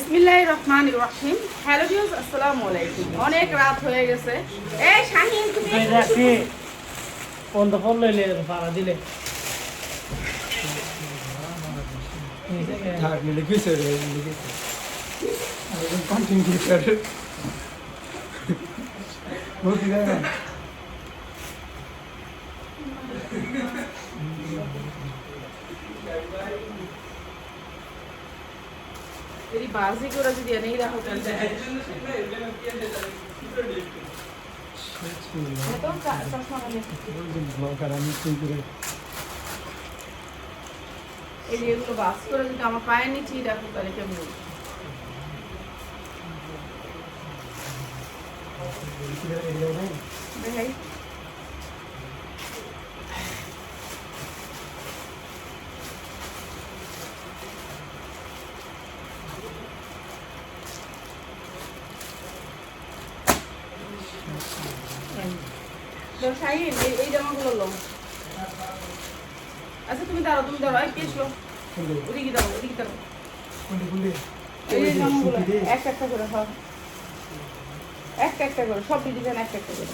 বিসমিল্লাহির রহমানির রহিম। Hello viewers, আসসালামু আলাইকুম। অনেক রাত হয়ে গেছে। এই শাহিন, তুমি রাখি কোন দফল লইলে ভাড়া দিলে থাক লিখেছে রে লিখেছে একদম কন্টিনিউ করে বলতে যায় না तेरी बाजी को रख दिया नहीं रखो कर दे तो चश्मा लगा ব্লগ আর আমি তুই করে এই যেগুলো বাস করে যদি আমার পায়ে নিচেই রাখো তাহলে কেমন দেখাই। শাহিন, এই জামাগুলো লো। আচ্ছা তুমি দাঁড়াও, এই পিস লো। ওদিকে দাও। কোনটি বললি এই জামাগুলো একটা করে সব একটা করে সব ডিজাইন একটা করে।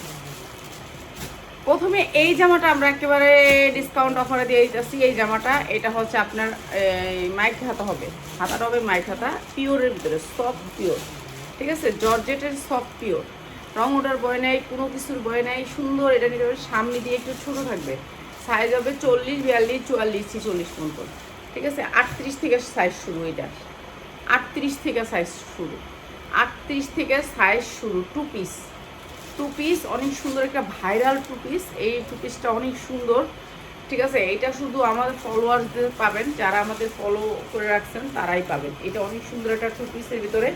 প্রথমে এই জামাটা আমরা একেবারে ডিসকাউন্ট অফারে দিয়ে দিচ্ছি। এই জামাটা এটা হচ্ছে আপনার মাইক হাতা হবে, হাতাটা হবে মাইক হাতা, পিওরের ভিতরে সফট পিওর, ঠিক আছে, জর্জেটের সফট পিওর, রং ওঠার বয় নাই, কোনো কিছুর বয় নাই, সুন্দর। এটা নিতে হবে, সামনে দিয়ে একটু ছোটো থাকবে, সাইজ হবে 40, 42, 44, 46 পর্যন্ত, ঠিক আছে। 38 থেকে সাইজ শুরু, এটা 38 থেকে সাইজ শুরু, 38 থেকে সাইজ শুরু। টু পিস অনেক সুন্দর, একটা ভাইরাল টু পিস। এই টু পিসটা অনেক সুন্দর, ঠিক আছে। এটা শুধু আমাদের ফলোয়ার্সদের পাবেন, যারা আমাদের ফলো করে রাখছেন তারাই পাবেন। এটা অনেক সুন্দর একটা টু পিসের ভিতরে।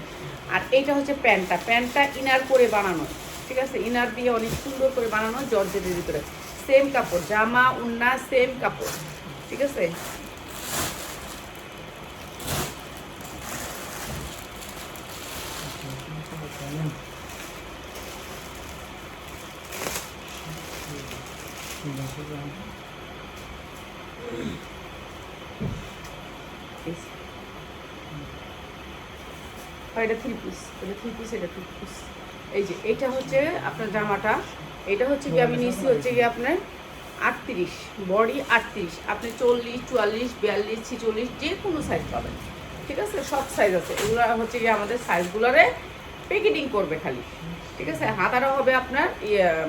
আর এইটা হচ্ছে প্যান্টটা ইনার করে বানানো, ঠিক আছে, ইনার দিয়ে অনেক সুন্দর করে বানানো, জর্জেটের ভিতরে। সেম কাপড়, জামা উন্না সেম কাপড়, ঠিক আছে। এটা থ্রি পিস, এটা টু পিস। এই যে এটা হচ্ছে আপনার জামাটা, এটা হচ্ছে কি আমি নিচ্ছি হচ্ছে কি আপনার 38, বডি 38, আপনি 40, 44, 42, 46 যে কোনো সাইজ পাবেন, ঠিক আছে, সব সাইজ আছে। এগুলো হচ্ছে কি আমাদের সাইজগুলোরে প্যাকেটিং করবে খালি, ঠিক আছে। হাতাটা হবে আপনার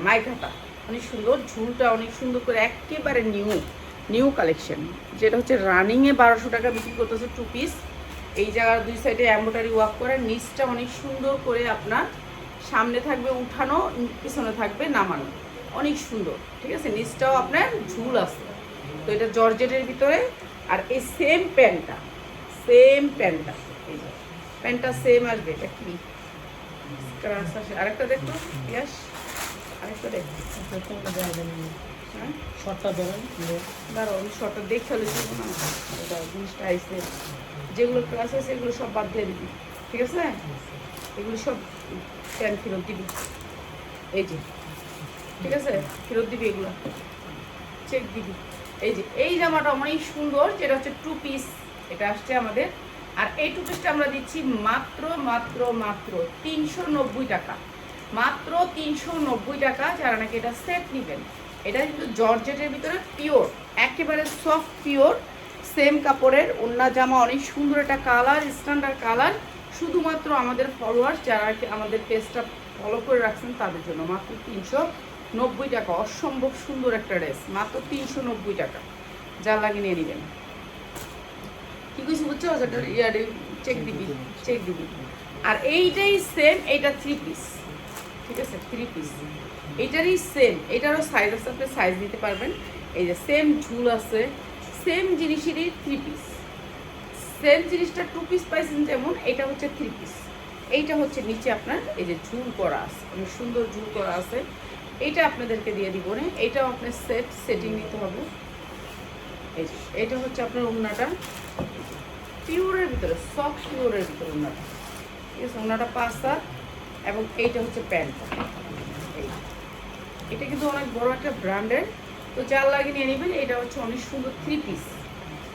মাইক হাতা, অনেক সুন্দর, ঝুলটা অনেক সুন্দর করে, একেবারে নিউ কালেকশন, যেটা হচ্ছে রানিংয়ে 1200 টাকা বিক্রি করতেছে টু পিস। এই জায়গার দুই সাইডে এমব্রয়ডারি ওয়ার্ক করে, নিচটা অনেক সুন্দর করে আপনার সামনে থাকবে উঠানো, পিছনে থাকবে নামানো, অনেক সুন্দর, ঠিক আছে। নিচটাও আপনার ঝুল আছে, তো এটা জর্জেটের ভিতরে। আর এই সেম প্যান্টটা এই যে প্যান্টটা সেম আসবে। এটা কি আরেকটা দেখো, ইয়াস আরেকটা দেখো, হ্যাঁ শর্টটা ধরেন দাঁড়াও, আমি শর্টটা দেখে হলে ছিল না, এটা জিনিসটা আইসে, যেগুলো ক্লাস আছে এগুলো সব বাদ দিয়ে দিবি, ঠিক আছে। এগুলো সব প্যান্ট ফেরত দিবি, এই যে, ঠিক আছে, ফেরত দিবি, এগুলো চেক দিবি। এই যে এই জামাটা অনেক সুন্দর, যেটা হচ্ছে টু পিস, এটা আসছে আমাদের। আর এই টু পিসটা আমরা দিচ্ছি মাত্র 390 টাকা, মাত্র 390 টাকা। যারা নাকি এটা সেট নেবেন, এটা কিন্তু জর্জেটের ভিতরে পিওর, একেবারে সফট পিওর, সেম কাপড়ের ওন্না জামা, অনেক সুন্দর একটা কালার, স্ট্যান্ডার্ড কালার। শুধুমাত্র আমাদের ফলোয়ার্স যারা আমাদের পেজটা ফলো করে রাখছেন তাদের জন্য মাত্র 390 টাকা। অসম্ভব সুন্দর একটা ড্রেস, মাত্র 390 টাকা, যা লাগে নিয়ে নেবেন। কি কিছু বুঝছো, চেক দিবি। আর এইটাই সেম, এইটা থ্রি পিস, ঠিক আছে, থ্রি পিস, এইটারই সেম, এটারও সাইজ আছে, আপনি সাইজ নিতে পারবেন। এই যে সেম ঝুল আছে, সেম জিনিসেরই থ্রি পিস, সেম জিনিসটা টু পিস পাইছেন যেমন, এটা হচ্ছে থ্রি পিস। এইটা হচ্ছে নিচে আপনার এই যে ঝুল করা আছে, অনেক সুন্দর ঝুল করা আছে। এইটা আপনাদেরকে দিয়ে দিব না, এইটাও আপনার সেটিং নিতে হবে। এই যে এটা হচ্ছে আপনার ওড়নাটা, পিওরের ভিতরে, সফট পিওরের ভিতরে ওড়নাটা, ঠিক আছে। ওড়নাটা 5 হাত, এবং এইটা হচ্ছে প্যান্টটা। এটা কিন্তু অনেক বড় একটা ব্র্যান্ডের, তো যার লাগে নিয়ে নেবেন। এটা হচ্ছে অনেক সুন্দর থ্রি পিস,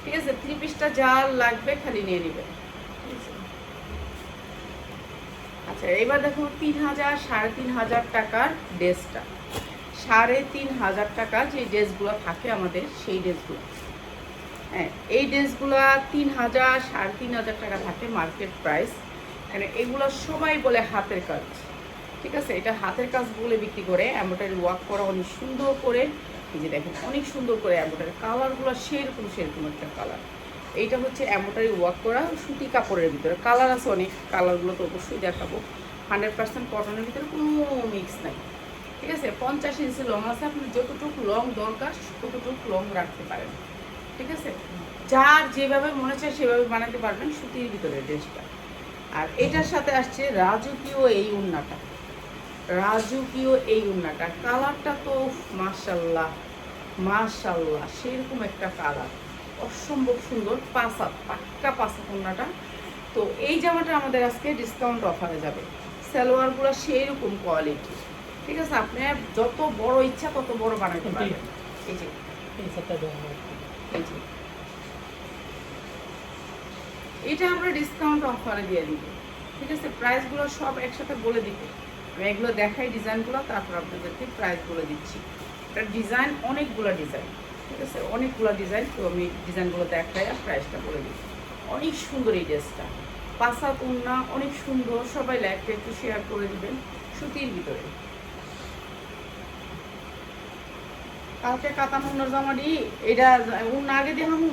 ঠিক আছে। থ্রি পিসটা যার লাগবে খালি নিয়ে নেবেন, ঠিক আছে। আচ্ছা এবার দেখো 3000 3,500 টাকার ড্রেসটা, 3,500 টাকা যে ড্রেসগুলো থাকে আমাদের সেই ড্রেসগুলো, হ্যাঁ এই ড্রেসগুলো 3,000 3,500 টাকা থাকে মার্কেট প্রাইস। মানে এগুলো সবাই বলে হাতের কাজ, ঠিক আছে, এটা হাতের কাজ বলে বিক্রি করে। এমব্রয়ডারি ওয়ার্ক করা অনেক সুন্দর করে, এই যে দেখেন অনেক সুন্দর করে এমব্রয়ডারি, কালারগুলো সেরকম একটা কালার। এইটা হচ্ছে এমব্রয়ডারি ওয়ার্ক করা সুতি কাপড়ের ভিতরে, কালার আছে অনেক, কালারগুলো তো অবশ্যই দেখাবো। 100% কটনের ভিতরে কোনো মিক্স নাই, ঠিক আছে। 50 ইঞ্চি লং আছে, আপনি যতটুকু লং দরকার ততটুকু লং রাখতে পারেন, ঠিক আছে। যার যেভাবে মনে চায় সেভাবে বানাতে পারবেন সুতির ভিতরে ড্রেসটা। আর এটার সাথে আসছে রাজকীয় এই উন্নাটা, রাজকীয় এই উন্নাটা, কালারটা তো মাশাল্লাহ মাশাল্লাহ, সেরকম একটা কালার, অসম্ভব সুন্দর। পাক্কা পাঁচা উন্নাটা। তো এই জামাটা আমাদের আজকে ডিসকাউন্ট অফারে যাবে। সালোয়ারগুলো সেই রকম কোয়ালিটি, ঠিক আছে, আপনার যত বড় ইচ্ছা তত বড় বানাতে পারবেন। এই যে এই সেটটা দেওয়া হয়। এই যে এটা আমরা ডিসকাউন্ট অফারে দিয়ে দিব, ঠিক আছে। প্রাইসগুলো সব একসাথে বলে দিব, আমি এগুলো দেখাই ডিজাইনগুলো, তারপর আপনাদেরকে প্রাইস বলে দিচ্ছি। এটা ডিজাইন অনেকগুলো ডিজাইন, ঠিক আছে, অনেকগুলো ডিজাইন। তো আমি ডিজাইনগুলো দেখাই আর প্রাইসটা বলে দিই। অনেক সুন্দর এই ড্রেসটা, পাঁচা উন্না অনেক সুন্দর, সবাই লাইকটা একটু শেয়ার করে দিবেন। সুতির ভিতরে কালকে কাতান উন্নার জামাটি, এটা উন্না আগে দিয়ে হামু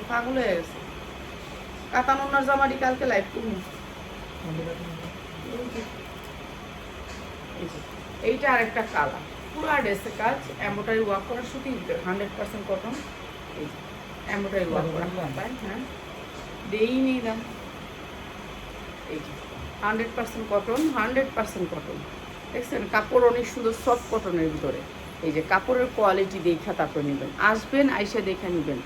পাগল হয়ে গেছে। কাতান উন্নার জামাটি কালকে লাইভ করুন। এইটা আরেকটা কালার, পুরো ড্রেসের কাজ, এমব্রয়ডারি ওয়ার্ক করা সুতির ভিতরে, 100% কটন। এই যে এমব্রয়ডারি ওয়ার্ক করা পায়, হ্যাঁ দেই নেই দাম। এই যে 100% কটন, 100% কটন, দেখছেন কাপড় অনেক সুন্দর সফট কটনের ভিতরে। এই যে কাপড়ের কোয়ালিটি দেখা তারপর নেবেন, আসবেন আইসা দেখে নেবেন।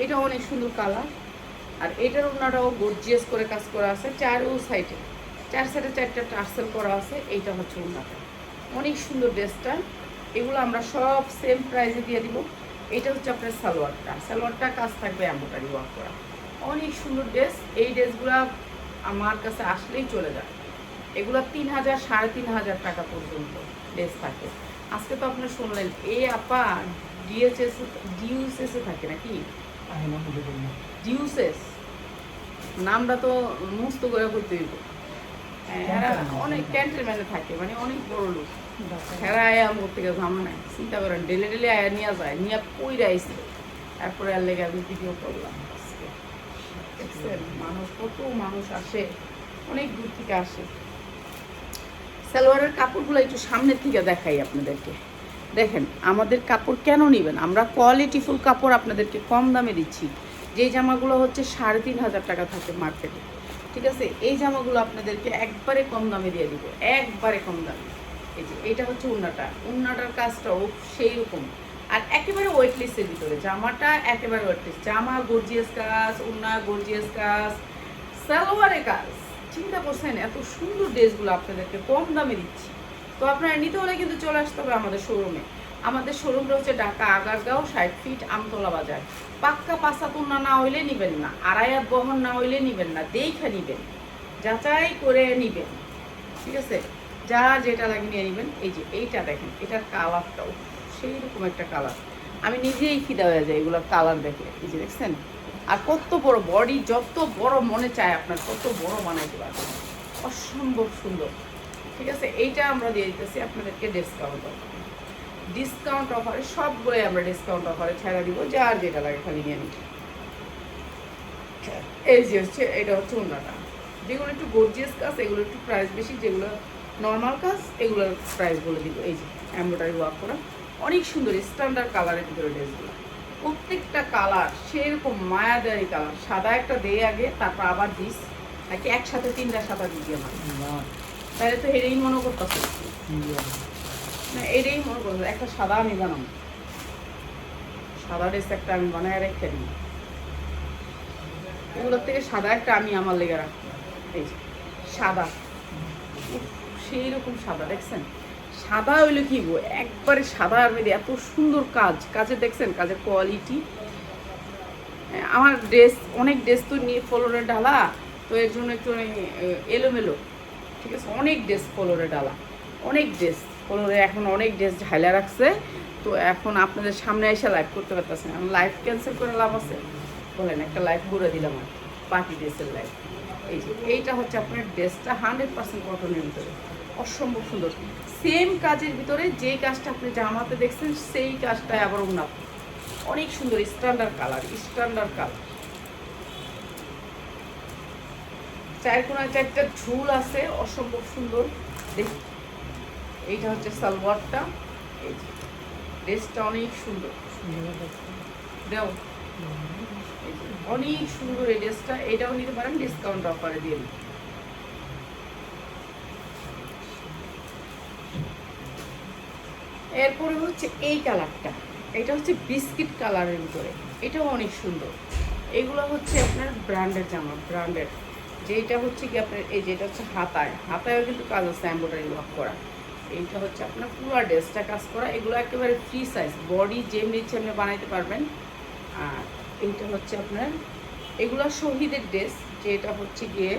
এটা অনেক সুন্দর কালার। আর এটার ওনাটাও গর্জিয়াস করে কাজ করা আছে, চার সাইডে 4 টার্সেল করা আছে। এইটা হচ্ছে ওনাটা, অনেক সুন্দর ড্রেসটা। এগুলো আমরা সব সেম প্রাইসে দিয়ে দিব। এটা হচ্ছে আপনার সালোয়ারটা কাজ থাকবে এমব্রয়ডারি ওয়ার্ক করা, অনেক সুন্দর ড্রেস। এই ড্রেসগুলো আমার কাছে আসলেই চলে যায়। এগুলো 3,000 3,500 টাকা পর্যন্ত ড্রেস থাকে। আজকে তো আপনার শুনলেন এই আপা ডিউসএসে থাকে নাকি, ডিউসেস নামটা তো মুস্ত করে করতে দিব। এরা অনেক ক্যান্টেলম্যানে থাকে, মানে অনেক বড় লোক। হেরা আয়া আমার থেকে জামা নাই, চিন্তা করেন ডেলে ডেলে আয়া নিয়ে যায়, নিয়ে পইরা আইছে। তারপরে আর লেগে আমি ভিডিও করলাম। দেখছেন মানুষ, কত মানুষ আসে, অনেক দূর থেকে আসে। সালোয়ারের কাপড়গুলো একটু সামনের থেকে দেখাই আপনাদেরকে। দেখেন আমাদের কাপড় কেন নেবেন, আমরা কোয়ালিটিফুল কাপড় আপনাদেরকে কম দামে দিচ্ছি। যেই জামাগুলো হচ্ছে 3,500 টাকা থাকে মার্কেটে, ঠিক আছে, এই জামাগুলো আপনাদেরকে একবারে কম দামে দিয়ে দিব, একবারে কম দামে। এই যে এটা হচ্ছে উন্নাটার কাজটাও সেই রকম, আর একেবারে ওয়েটলেসের ভিতরে জামাটা, একেবারে ওয়েটলেস জামা, গর্জিয়াস কাজ, উন্না গর্জিয়াস কাজ, সালোয়ারের কাজ। চিন্তা করছেন এত সুন্দর ড্রেসগুলো আপনাদেরকে কম দামে দিচ্ছি। তো আপনারা নিতে হলে কিন্তু চলে আসতে হবে আমাদের শোরুমে। আমাদের শোরুমটা হচ্ছে ঢাকা আগারগাঁও 60 ফিট আমতলা বাজার। পাক্কা পাঁচা তুন্না না হইলে নিবেন না, আড়াইয়াত বহন না হইলে নিবেন না, দেখে নিবেন, যাচাই করে নিবেন, ঠিক আছে, যা যেটা লাগে নিয়ে নিবেন। এই যে এইটা দেখেন, এটার কালারটাও সেই রকম একটা কালার, আমি নিজেই ফিদা হয়ে যাই এগুলোর কালার দেখে। এই যে দেখছেন, আর কত বড় বডি, যত বড় মনে চায় আপনার তত বড় বানাইতে পারবেন, অসম্ভব সুন্দর, ঠিক আছে। এইটা আমরা দিয়ে দিতেছি আপনাদেরকে ডিসকাউন্ট অফারে, সবগুলোই আমরা ডিসকাউন্ট অফারে ছেড়ে দিব, যার যেটা লাগে খালি নিয়ে নিন। এই যে হচ্ছে এটা হচ্ছে ওন্নাটা, যেগুলো একটু গর্জিয়াস কাজ এগুলো একটু প্রাইস বেশি, যেগুলো নর্মাল কাজ এগুলোর প্রাইস বলে দিব। এই যে এমব্রয়ডারি ওয়ার্ক করা অনেক সুন্দর স্ট্যান্ডার্ড কালারের ভিতরে ড্রেসগুলো, প্রত্যেকটা কালার সেরকম মায়াদারি কালার। সাদা একটা দেয় আগে, তারপর আবার দিস, নাকি একসাথে 3টা সাদা দিবি আমার, তাহলে তো এটাই মনে করতেছে না, এটাই মনে করতেছে একটা সাদা আমি বানাবো, সাদা ড্রেস একটা আমি বানায় রেখে দিই, এগুলোর থেকে সাদা একটা আমি আমার লেগে রাখবো। এই যে সাদা, সেই রকম সাদা, দেখছেন সাদা হইলে কি গো, একবারে সাদা আর মেয়েদের এত সুন্দর কাজ, কাজে দেখছেন কাজের কোয়ালিটি, আমার ড্রেস অনেক ড্রেস তো নিয়ে ফ্লোরে ডালা, তো এর জন্য একটু এলোমেলো, ঠিক আছে, অনেক ড্রেস ফ্লোরে ডালা, অনেক ড্রেস ফ্লোরে এখন অনেক ড্রেস ঝাইলা রাখছে। তো এখন আপনাদের সামনে এসে লাইভ করতে পারতেছেন, এখন লাইভ ক্যান্সেল করে লাভ আছে বলেন, একটা লাইভ করে দিলাম আর পার্টি ড্রেসের লাইভ। এই যে এইটা হচ্ছে আপনার ড্রেসটা 100% কটনের ভিতরে, অসম্ভব সুন্দর। সেম কাজের ভিতরে যে কাজটা আপনি জামাতে দেখছেন সেই কাজটাই আবার উন্নত, অনেক সুন্দর স্ট্যান্ডার্ড কালার, স্ট্যান্ডার্ড কালার। চারকোনায় 4টা ঝুল আছে, অসম্ভব সুন্দর। দেখ, এইটা হচ্ছে সালোয়ারটা, এই যে ড্রেসটা অনেক সুন্দর, দেও এই যে অনেক সুন্দর এই ড্রেসটা, এটাও নিতে পারেন ডিসকাউন্ট অফারে দিয়ে দিই। এরপরে হচ্ছে এই কালারটা, এটা হচ্ছে বিস্কিট কালারের ভিতরে, এটাও অনেক সুন্দর। এগুলো হচ্ছে আপনার ব্র্যান্ডের জামা, ব্র্যান্ডের। যেটা হচ্ছে কি আপনার এই যেটা হচ্ছে হাতায়ও কিন্তু কাজ আছে, এমব্রয়ডারি ওয়ার্ক করা। এইটা হচ্ছে আপনার পুরো ড্রেসটা কাজ করা, এগুলো একেবারে ফ্রি সাইজ, বডি যেমনি ইচ্ছে এমনি বানাইতে পারবেন। আর এইটা হচ্ছে আপনার এগুলো শহীদের ড্রেস, যেটা হচ্ছে গিয়ে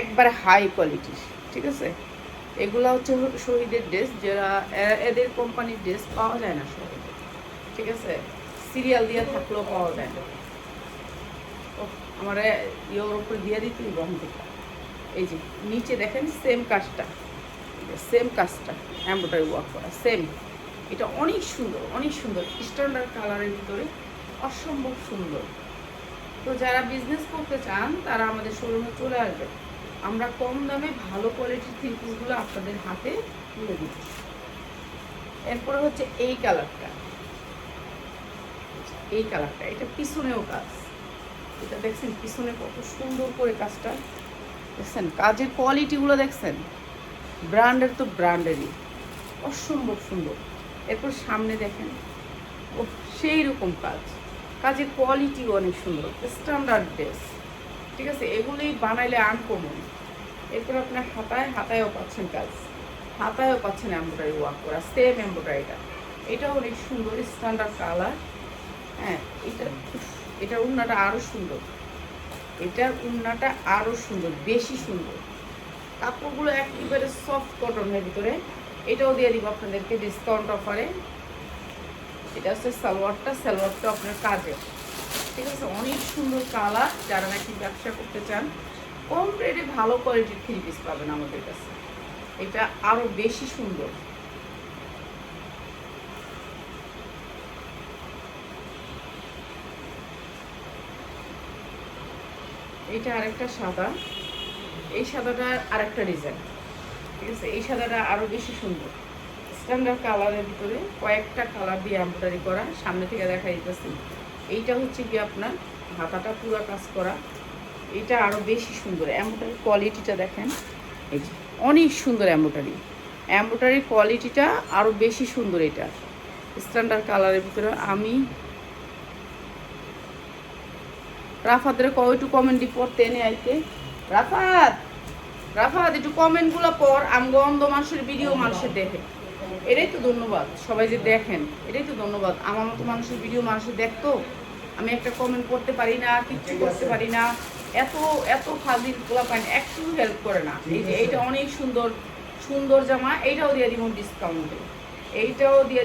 একবারে হাই কোয়ালিটির, ঠিক আছে। এগুলো হচ্ছে শহীদের ড্রেস, যারা এদের কোম্পানির ড্রেস পাওয়া যায় না শহরে, ঠিক আছে, সিরিয়াল দিয়ে থাকলেও পাওয়া যায় না। আমার ইয়ের উপরে দিয়ে দিতে গ্রহণ থেকে। এই যে নিচে দেখেন সেম কাজটা, এমব্রয়ডারি ওয়ার্ক করা সেম। এটা অনেক সুন্দর, অনেক সুন্দর স্ট্যান্ডার্ড কালারের ভিতরে, অসম্ভব সুন্দর। তো যারা বিজনেস করতে চান তারা আমাদের শোরুমে চলে আসবে, আমরা কম দামে ভালো কোয়ালিটির থ্রি পিসগুলো আপনাদের হাতে তুলে দিচ্ছি। এরপরে হচ্ছে এই কালারটা, এটা পিছনেও কাজ, এটা দেখছেন পিছনে কত সুন্দর করে কাজটা দেখছেন, কাজের কোয়ালিটিগুলো দেখছেন, ব্র্যান্ডের তো ব্র্যান্ডেরই, অসম্ভব সুন্দর। এরপর সামনে দেখেন, ও সেই রকম কাজের কোয়ালিটিও অনেক সুন্দর, স্ট্যান্ডার্ড ড্রেস, ঠিক আছে, এগুলোই বানাইলে আনকমন। এরপর আপনার হাতায়ও পাচ্ছেন কাজ, হাতায়ও পাচ্ছেন এমব্রয়ডারি ওয়ার্ক করা, সেম এমব্রয়ডারিটা, এটাও অনেক সুন্দর স্ট্যান্ডার্ড কালার। হ্যাঁ, এটার উন্নাটা আরও সুন্দর, এটার উন্নাটা আরও সুন্দর, বেশি সুন্দর। কাপড়গুলো একেবারে সফট কটনের ভিতরে, এটাও দিয়ে দিব আপনাদেরকে ডিসকাউন্ট অফারে। এটা হচ্ছে সালোয়ারটা আপনার কাজের, ঠিক আছে, অনেক সুন্দর কালার। যারা নাকি ব্যবসা করতে চান কম রেটে ভালো কোয়ালিটির থ্রি পিস পাবেন আমাদের কাছে, এটা আরও বেশি সুন্দর। এটা আরেকটা সাদা, এই সাদাটার আরেকটা ডিজাইন, ঠিক আছে, এই সাদাটা আরও বেশি সুন্দর, স্ট্যান্ডার্ড কালারের ভিতরে কয়েকটা কালার দিয়ে এমব্রয়ডারি করা, সামনে থেকে দেখা দিতেছি। এইটা হচ্ছে কি আপনার হাতাটা পুরো কাজ করা, এটা আরও বেশি সুন্দর। এমব্রয়ডারি কোয়ালিটিটা দেখেন, এই যে অনেক সুন্দর এমব্রয়ডারি কোয়ালিটিটা আরও বেশি সুন্দর। এটা স্ট্যান্ডার্ড কালারের ভিতরে। আমি রাফাদের একটু কমেন্ট পড়তে এনে আইতে, রাফাত একটু কমেন্টগুলো পর, আমগো অন্ধ মানুষের ভিডিও মানুষের দেখে, এটাই তো ধন্যবাদ। সবাই যে দেখেন এটাই তো ধন্যবাদ। আমার মতো মানুষের ভিডিও মানুষের দেখতো, আমি একটা কমেন্ট করতে পারি না, কিচ্ছু করতে পারি না, এত ফাজিল পোলা পাই, একটু হেল্প করে না। এই যে এইটা অনেক সুন্দর সুন্দর জামা, এইটাও দিয়ে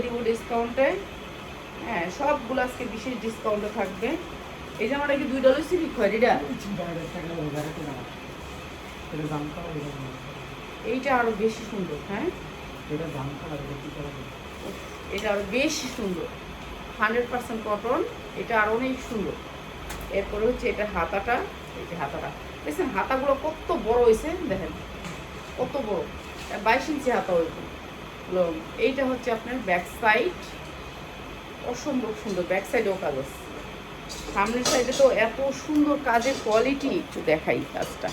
দিব ডিসকাউন্টে, হ্যাঁ, সবগুলো আজকে বিশেষ ডিসকাউন্টে থাকবে। এই জামাটা কি $2 সিলিক হয়? এইটা আরো বেশি সুন্দর। হ্যাঁ, এটা আরো বেশি সুন্দর, 100% কটন, এটা আরো অনেক সুন্দর। এরপরে হচ্ছে এটা হাতাটা, এই যে হাতাটা দেখছেন, হাতাগুলো কত বড় হয়েছে দেখেন, কত বড়, 22 ইঞ্চি হাতা হয়েছে। এইটা হচ্ছে আপনার ব্যাক সাইড, অসম্ভব সুন্দর, ব্যাক সাইডেও কাজ আছে, সামনের সাইডে তো এত সুন্দর কাজের কোয়ালিটি। একটু দেখাই কাজটা,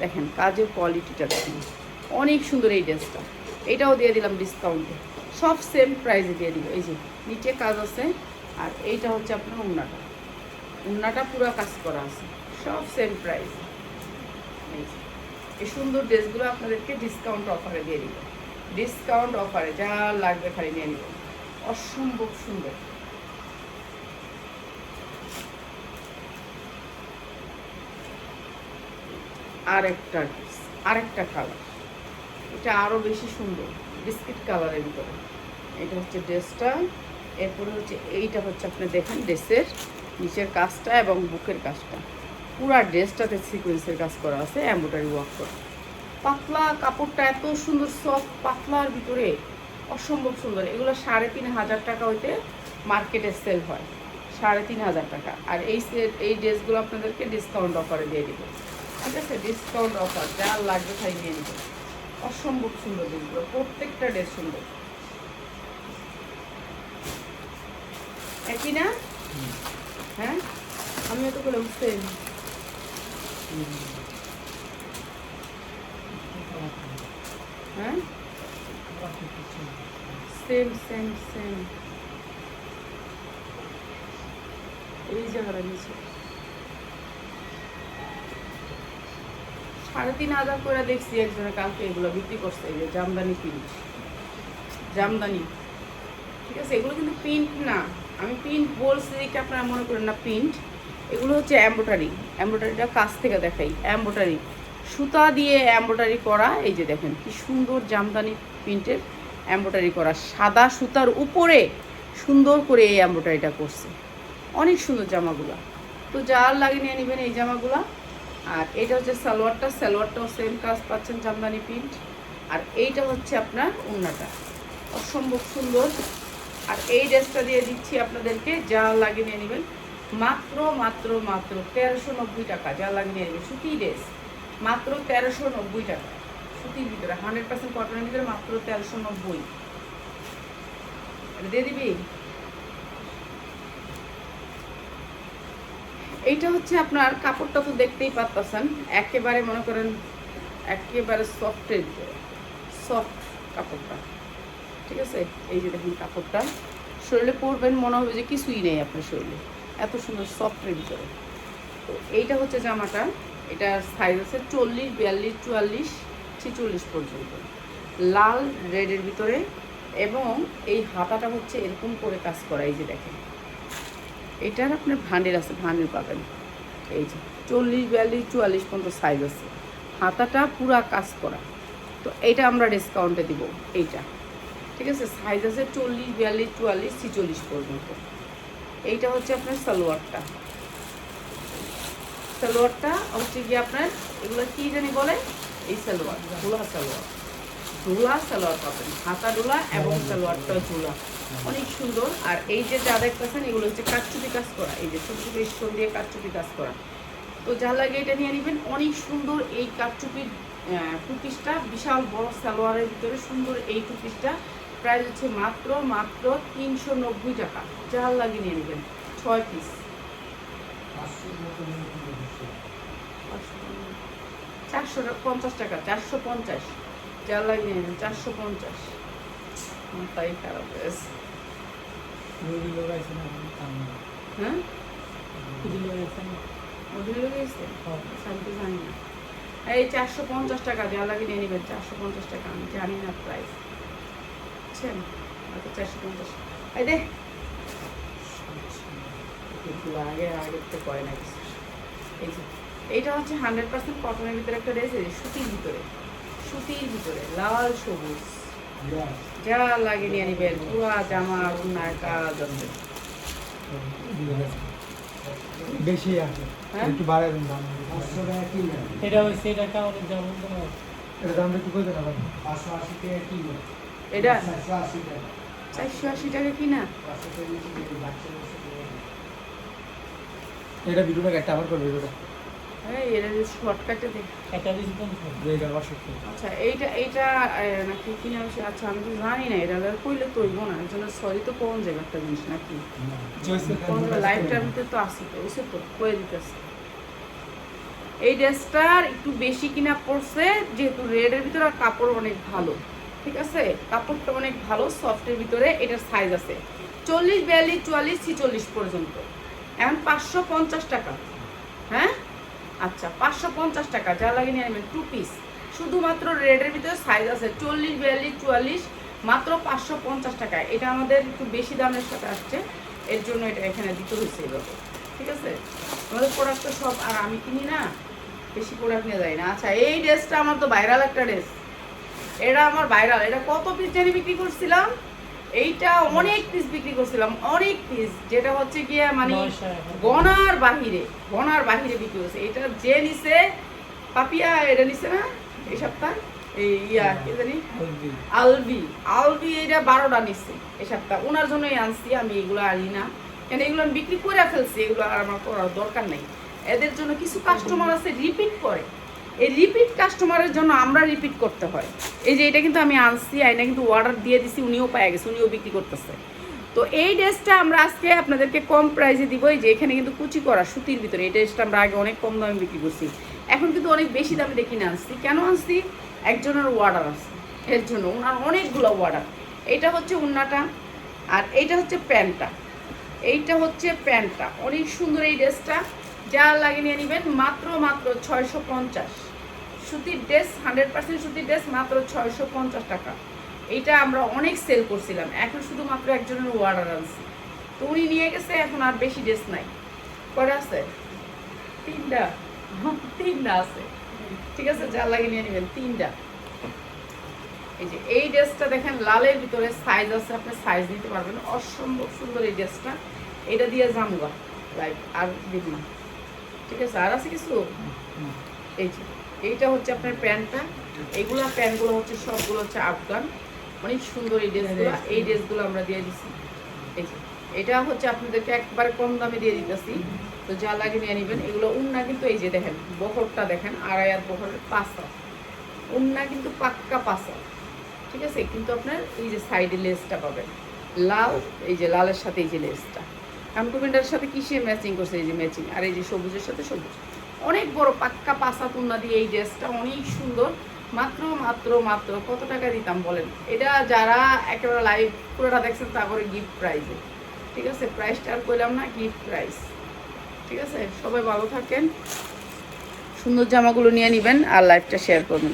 দেখেন কাজের কোয়ালিটিটা দেখেন, অনেক সুন্দর এই ড্রেসটা। এটাও দিয়ে দিলাম ডিসকাউন্টে, সব সেম প্রাইসে দিয়ে দিব। এই যে নিচে কাজ আছে, আর এইটা হচ্ছে আপনার উন্নাটা পুরো কাজ করা আছে, সব সেম প্রাইস। এই সুন্দর ড্রেসগুলো আপনাদেরকে ডিসকাউন্ট অফারে দিয়ে দিব, ডিসকাউন্ট অফারে যা লাগবে খালি নিয়ে নিব, অসম্ভব সুন্দর। আরেকটা কালার, এটা আরও বেশি সুন্দর বিস্কিট কালারের ভিতরে। এটা হচ্ছে ড্রেসটা। এরপরে হচ্ছে এইটা হচ্ছে আপনি দেখেন ড্রেসের নিচের কাজটা এবং বুকের কাজটা, পুরা ড্রেসটাতে সিকোয়েন্সের কাজ করা আছে, এমব্রয়ডারি ওয়ার্ক করা। পাতলা কাপড়টা এত সুন্দর সফট, পাতলার ভিতরে অসম্ভব সুন্দর। এগুলো 3,500 টাকা হইতে মার্কেটে সেল হয়, 3,500 টাকা। আর এই ড্রেসগুলো আপনাদেরকে ডিসকাউন্ট অফারে দিয়ে দিব, ঠিক আছে? ডিসকাউন্ট অফার, যা লাগবে তাই নিয়ে নিব। অসম্ভব সুন্দর ড্রেসগুলো, প্রত্যেকটা ড্রেস সুন্দর। একই না? হ্যাঁ, আমিও তো বলে বুঝতে হ্যাঁ, সেম সেম সেম। এই জায়গাটা নিচে 3,500 করে দেখছি একজনের কালকে এগুলো বিক্রি করছে। এই যে জামদানি প্রিন্ট, জামদানি, ঠিক আছে? এগুলো কিন্তু প্রিন্ট না, আমি প্রিন্ট বলছি দেখে আপনারা মনে করেন না প্রিন্ট। এগুলো হচ্ছে এমব্রয়ডারি, এমব্রয়ডারিটা কাছ থেকে দেখাই। এমব্রয়ডারি সুতা দিয়ে এমব্রয়ডারি করা, এই যে দেখেন কি সুন্দর জামদানি প্রিন্টের এমব্রয়ডারি করা, সাদা সুতার উপরে সুন্দর করে এই এমব্রয়ডারিটা করছে। অনেক সুন্দর জামাগুলো, তো যার লাগে নিয়ে নেবেন এই জামাগুলা। আর এটা হচ্ছে সালোয়ারটা, সালোয়ারটাও সেম কাজ পাচ্ছেন জামদানি প্রিন্ট। আর এইটা হচ্ছে আপনার ওড়নাটা, অসম্ভব সুন্দর। আর এই ড্রেসটা দিয়ে দিচ্ছি আপনাদেরকে, যা লাগে নিয়ে নেবেন মাত্র মাত্র মাত্র 1390 টাকা। যা লাগে নিয়ে নেবেন সুতি ড্রেস মাত্র 1390 টাকা, সুতির ভিতরে 100% কটনের ভিতরে মাত্র 1390। এটা দিয়ে দিবি। এইটা হচ্ছে আপনার কাপড়টা তো দেখতেই পাচ্ছেন, একেবারে মনে করেন একেবারে সফটের ভিতরে, সফট কাপড়টা, ঠিক আছে? এই যে দেখুন কাপড়টা, শরীরে পরবেন মনে হবে যে কিছুই নেই আপনার শরীরে, এত সুন্দর সফটের ভিতরে। তো এইটা হচ্ছে জামাটা, এটা সাইজ আছে 40, 42, 44, 46 পর্যন্ত, লাল রেডের ভিতরে। এবং এই হাতাটা হচ্ছে এরকম করে কাজ করা, এই যে দেখেন এটার আপনার ভান্ডেল আছে, ভান্ডেল পাবেন। এই যে 40, 42, 44 পর্যন্ত সাইজ আছে, হাতাটা পুরা কাজ করা। তো এইটা আমরা ডিসকাউন্টে দিব এইটা, ঠিক আছে? সাইজ আছে 40, 42, 44, 46 পর্যন্ত। এইটা হচ্ছে আপনার সালোয়ারটা, সালোয়ারটা হচ্ছে গিয়ে আপনার এগুলো কি জানি বলে, এই সালোয়ার ঝোলা সালোয়ার, ঝোলা সালোয়ার পাবেন, হাতা ডোলা এবং সালোয়ারটা ঝোলা, অনেক সুন্দর। আর এই যে যা দেখতেছেন এগুলো হচ্ছে কাটচুপি কাজ করা, এই যে ছোট ছোট স্টোন দিয়ে কাটচুপি কাজ করা। তো যা লাগে এটা নিয়ে নেবেন, অনেক সুন্দর এই কাটচুপির টু পিসটা, বিশাল বড় সালোয়ারের ভিতরে সুন্দর এই টু পিসটা প্রাইস হচ্ছে মাত্র মাত্র 390 টাকা। যা লাগে নিয়ে নেবেন 6 পিস, 450 টাকা, 450। যা লাগে নিয়ে নেবেন 450। তাই খারাপ হয়েছে, হ্যাঁ ওদের গেছে আমি তো জানি না। এই 450 টাকা যা লাগে নিয়ে নেবেন, 450 টাকা, আমি জানি না প্রাইস, বুঝছেন? আচ্ছা 450। এই দে আগে আগে তো করে না কিছু। এই যে এইটা হচ্ছে 100% কটনের ভিতরে একটা ড্রেস, সুতির ভিতরে, সুতির ভিতরে লাল সবুজ, যা লাগে নিয়ে নেবেন। পুরা জামা ওড়নার কাজ আছে, বেশি আছে, হ্যাঁ? একটু বাড়ায় দেন দাম। 500 টাকা কিলো, এটা হচ্ছে এটা কাউরে যেমন তোমার এটা দাম একটু কই দেন আপনি? 580 টাকা কিলো, এটা 480 টাকা, 480 টাকা কিনা। 500 টাকা নিচে দিয়ে বাচ্চা এটা ভিডিওটা একটা আবার করবে ভিডিওটা, এই এটা যে শর্টকাটে দেখ। একটা দিছি কোন এটা 500 আচ্ছা এইটা নাকি কিনা হচ্ছে, আচ্ছা আমি তো জানি না, এটা কইলে তো হইব না, এর জন্য সরি তো কোন জায়গা একটা জিনিস নাকি লাইভটার ভিতরে তো আসি, তো ওইসব তো কয়ে দিতেছে। এই ড্রেসটার একটু বেশি কিনা পড়ছে, যেহেতু রেডের ভিতরে আর কাপড় অনেক ভালো, ঠিক আছে? কাপড়টা অনেক ভালো, সফটের ভিতরে। এটার সাইজ আছে 40, 42, 44, 46 পর্যন্ত। এখন 550 টাকা, হ্যাঁ? আচ্ছা 550 টাকা, যা লাগে নিয়ে নেবেন টু পিস, শুধুমাত্র রেডের ভিতরে সাইজ আছে 40, 42, 44, মাত্র 550 টাকা। এটা আমাদের একটু বেশি দামের সাথে আসছে, এর জন্য এটা এখানে দিতে হয়েছে এভাবে, ঠিক আছে? আমাদের প্রোডাক্ট তো সব আর আমি কিনি না, বেশি প্রোডাক্ট নিয়ে যায় না। আচ্ছা এই ড্রেসটা আমার তো ভাইরাল একটা ড্রেস, এটা আমার ভাইরাল। এটা কত পিস জানি বিক্রি করছিলাম, এইটা অনেক পিস বিক্রি করছিলাম, অনেক পিস, যেটা হচ্ছে গিয়ে মানে 900 টাকা। গনার বাহিরে বিক্রি করছে। এটা যে নিছে পাপিয়া, এটা নিছে না এই সপ্তাহ, এই ইয়া কি জানি আলবি এটা 12টা নিচ্ছে এই সপ্তাহ। ওনার জন্যই আনছি আমি, এগুলো আনি না কেন, এগুলো আমি বিক্রি করে ফেলছি, এগুলো আর আমার করার দরকার নেই। এদের জন্য কিছু কাস্টমার আছে রিপিট করে, এই রিপিট কাস্টমারের জন্য আমরা রিপিট করতে হয়। এই যে এটা কিন্তু আমি আনছি, আইনা কিন্তু অর্ডার দিয়ে দিছি, উনিও পায়ে গেছে, উনিও বিক্রি করতেছে। তো এই ড্রেসটা আমরা আজকে আপনাদেরকে কম প্রাইসে দিব। এই যে এখানে কিন্তু কুচি করা সুতির ভিতরে, এই ড্রেসটা আমরা আগে অনেক কম দামে বিক্রি করছি, এখন কিন্তু অনেক বেশি দামে দেখি না আনছি। কেন আনছি? একজনের অর্ডার আছে, এর জন্য ওনার অনেকগুলো অর্ডার। এইটা হচ্ছে ওড়নাটা, আর এইটা হচ্ছে প্যান্টটা, এইটা হচ্ছে প্যান্টটা। অনেক সুন্দর এই ড্রেসটা, যা লাগে নিয়ে নেবেন। মাত্র 650 সুতির ড্রেস, 100% সুতির ড্রেস, মাত্র 650 টাকা। এইটা আমরা অনেক সেল করছিলাম, এখন শুধুমাত্র একজনের অর্ডার আনছি, তো উনি নিয়ে গেছে। এখন আর বেশি ড্রেস নাই, কয়টা আছে? 3টা আছে, ঠিক আছে, যা লাগে নিয়ে নেবেন, 3টা। এই যে এই ড্রেসটা দেখেন লালের ভিতরে সাইজ আছে, আপনি সাইজ নিতে পারবেন, অসম্ভব সুন্দর এই ড্রেসটা। এটা দিয়ে জামগা লাইক আর দিব না, ঠিক আছে। আর আছে কিছু? এই যে এইটা হচ্ছে আপনার প্যান্টটা, এইগুলা প্যান্টগুলো হচ্ছে সবগুলো হচ্ছে আফগান, অনেক সুন্দর এই ড্রেসগুলো। এই ড্রেসগুলো আমরা দিয়ে দিচ্ছি। এই যে এটা হচ্ছে আপনাদেরকে একবারে কম দামে দিয়ে দিতেছি, তো যা লাগে নিয়ে নেবেন। এগুলো উন্না কিন্তু এই যে দেখেন বহরটা দেখেন, 2.5 বহরের পাঁচা উন্না, কিন্তু পাক্কা পাঁচা, ঠিক আছে। কিন্তু আপনার এই যে সাইডে লেসটা পাবেন লাল, এই যে লালের সাথে এই যে লেসটা কানকুমেন্টার সাথে কিসে ম্যাচিং করছে, এই যে ম্যাচিং, আর এই যে সবুজের সাথে সবুজ, অনেক বড় পাক্কা পাঁচা তুন্না দিয়ে এই ড্রেসটা অনেক সুন্দর। মাত্র মাত্র মাত্র কত টাকা দিতাম বলেন? এটা যারা একেবারে লাইভ পুরোটা দেখছেন তারপরে গিফট প্রাইজে, ঠিক আছে। প্রাইসটা আর কইলাম না, গিফট প্রাইস, ঠিক আছে। সবাই ভালো থাকেন, সুন্দর জামাগুলো নিয়ে নেবেন আর লাইভটা শেয়ার করবেন।